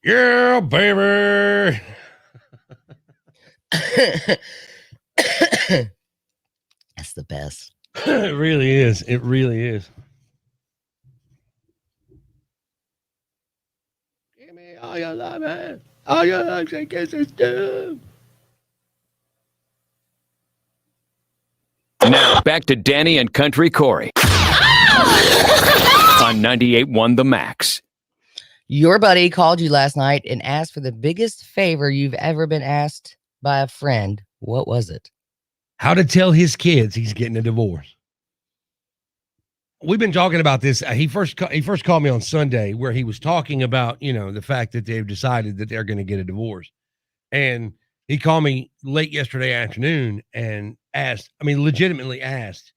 Yeah, baby. That's the best. It really is. It really is. Give me all your love, man. All your hugs and kisses, too. Now back to Danny and Country Corey on 98.1 The Max. Your buddy called you last night and asked for the biggest favor you've ever been asked by a friend. What was it? How to tell his kids he's getting a divorce. We've been talking about this. He first called me on Sunday, where he was talking about, the fact that they've decided that they're going to get a divorce. And he called me late yesterday afternoon and legitimately asked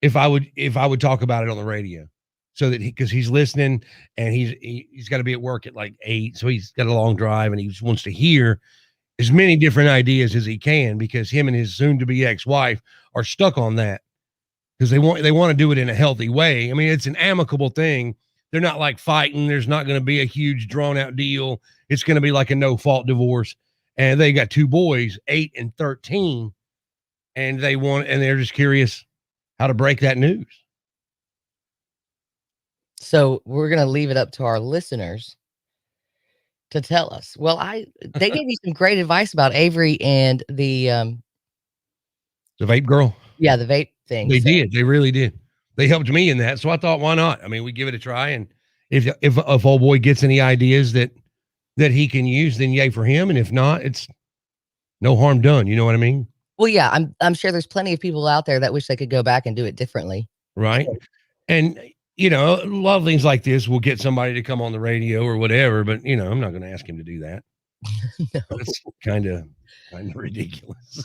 if I would talk about it on the radio, so that because he's listening, and he's got to be at work at like 8, so he's got a long drive, and he just wants to hear as many different ideas as he can, because him and his soon-to-be ex-wife are stuck on that, because they want to do it in a healthy way. I mean, it's an amicable thing. They're not like fighting. There's not going to be a huge drawn-out deal. It's going to be like a no-fault divorce. And they got 2 boys, 8 and 13, and they're just curious how to break that news. So we're going to leave it up to our listeners to tell us. Well, they gave me some great advice about Avery and the vape girl. Yeah, the vape thing. They did. They really did. They helped me in that. So I thought, why not? I mean, we give it a try, and if old boy gets any ideas that he can use, then yay for him. And if not, it's no harm done. You know what I mean? Well, yeah, I'm sure there's plenty of people out there that wish they could go back and do it differently. Right. And a lot of things like this will get somebody to come on the radio or whatever, but I'm not going to ask him to do that. No. It's kind of ridiculous.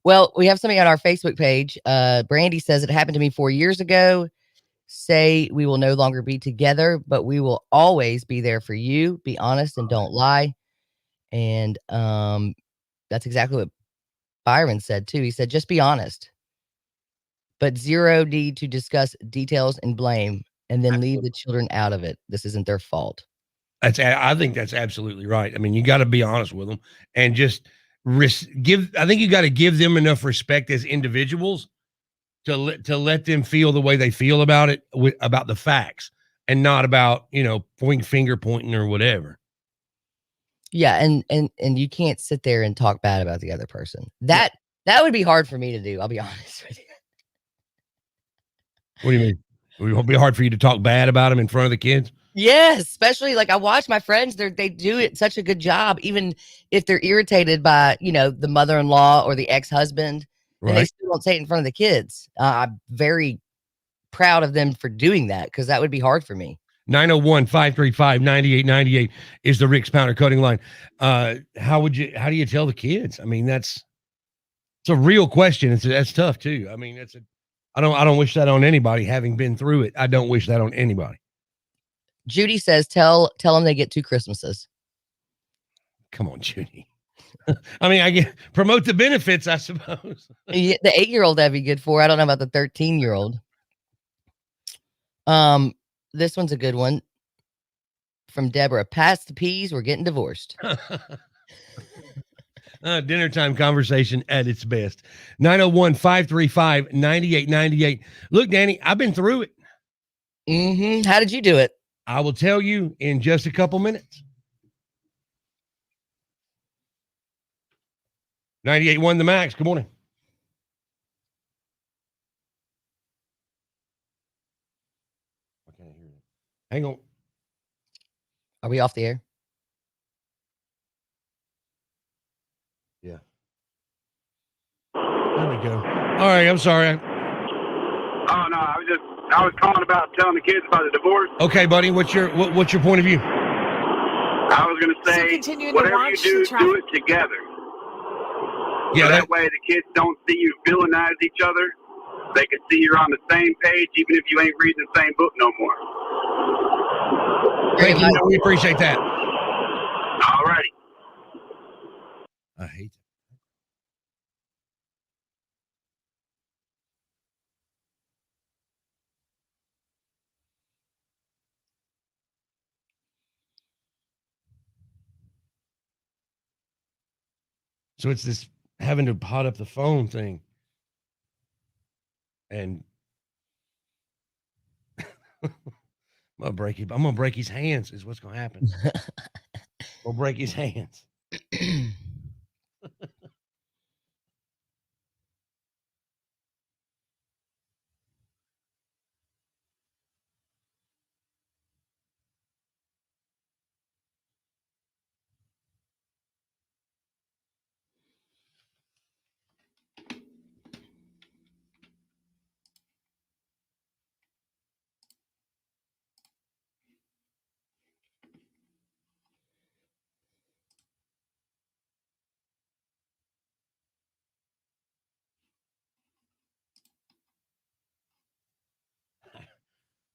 Well, we have something on our Facebook page. Brandy says, it happened to me 4 years ago. Say we will no longer be together, but we will always be there for you. Be honest and don't lie. And that's exactly what Byron said too. He said, just be honest, but zero need to discuss details and blame, and then leave the children out of it. This isn't their fault. I think that's absolutely right. I mean, you got to be honest with them, and just I think you got to give them enough respect as individuals to let them feel the way they feel about it, about the facts, and not about, finger pointing or whatever. Yeah. And you can't sit there and talk bad about the other person. That would be hard for me to do. I'll be honest with you. What do you mean? It won't be hard for you to talk bad about them in front of the kids? Yes, especially like I watch my friends, they do it such a good job, even if they're irritated by, the mother-in-law or the ex-husband, and they still don't say it in front of the kids. I'm very proud of them for doing that, because that would be hard for me. 901-535-9898 is the Rick's Powder Coating line. How do you tell the kids? I mean, it's a real question. That's tough too. I mean, I don't wish that on anybody, having been through it. I don't wish that on anybody. Judy says, tell them they get 2 Christmases. Come on, Judy. I mean, I get promote the benefits, I suppose. The 8-year-old that'd be good for. I don't know about the 13-year-old. This one's a good one from Deborah. Pass the peas, we're getting divorced. Dinner time conversation at its best. 901-535-9898. Look, Danny, I've been through it. Mm-hmm. How did you do it? I will tell you in just a couple minutes. 98.1 The Max. Good morning. I can't hear it. Hang on. Are we off the air? Yeah. There we go. All right. I'm sorry. Oh, no. I was calling about telling the kids about the divorce. Okay, buddy. What's your point of view? I was going to say, whatever you do it together. Yeah. So that way the kids don't see you villainize each other. They can see you're on the same page, even if you ain't reading the same book no more. Thank you. We appreciate that. All righty. I hate that. So it's this having to pot up the phone thing. And I'm gonna break his hands, is what's gonna happen. We'll break his hands.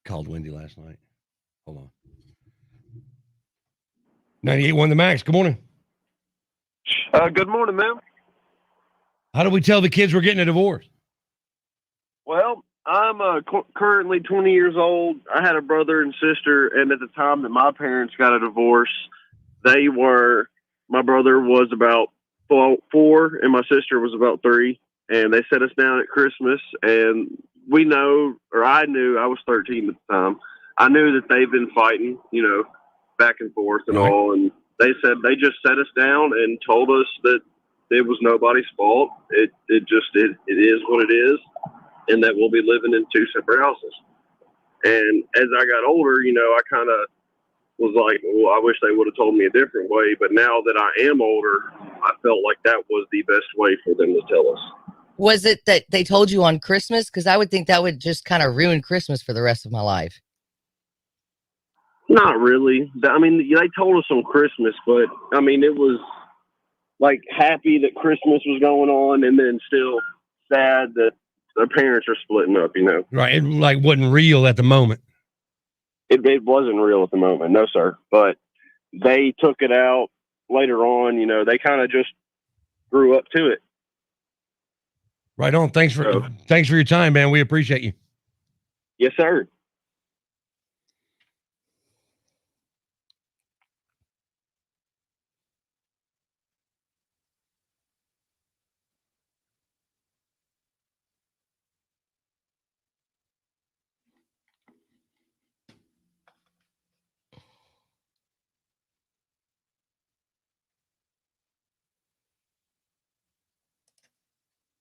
Called Wendy last night. Hold on. 98.1 The Max. Good morning. Good morning, ma'am. How do we tell the kids we're getting a divorce? Well, I'm currently 20 years old. I had a brother and sister, and at the time that my parents got a divorce, my brother was about 4 and my sister was about 3, and they set us down at Christmas, and I knew, I was 13 at the time. I knew that they've been fighting, back and forth and Right. all, and they just set us down and told us that it was nobody's fault. It is what it is, and that we'll be living in 2 separate houses. And as I got older, I kind of was like, well, I wish they would have told me a different way. But now that I am older, I felt like that was the best way for them to tell us. Was it that they told you on Christmas? Because I would think that would just kind of ruin Christmas for the rest of my life. Not really. I mean, they told us on Christmas, but I mean, it was like happy that Christmas was going on, and then still sad that their parents are splitting up, Right. It like wasn't real at the moment. It wasn't real at the moment, no, sir. But they took it out later on, they kind of just grew up to it. Right on. Thanks for your time, man. We appreciate you. Yes, sir.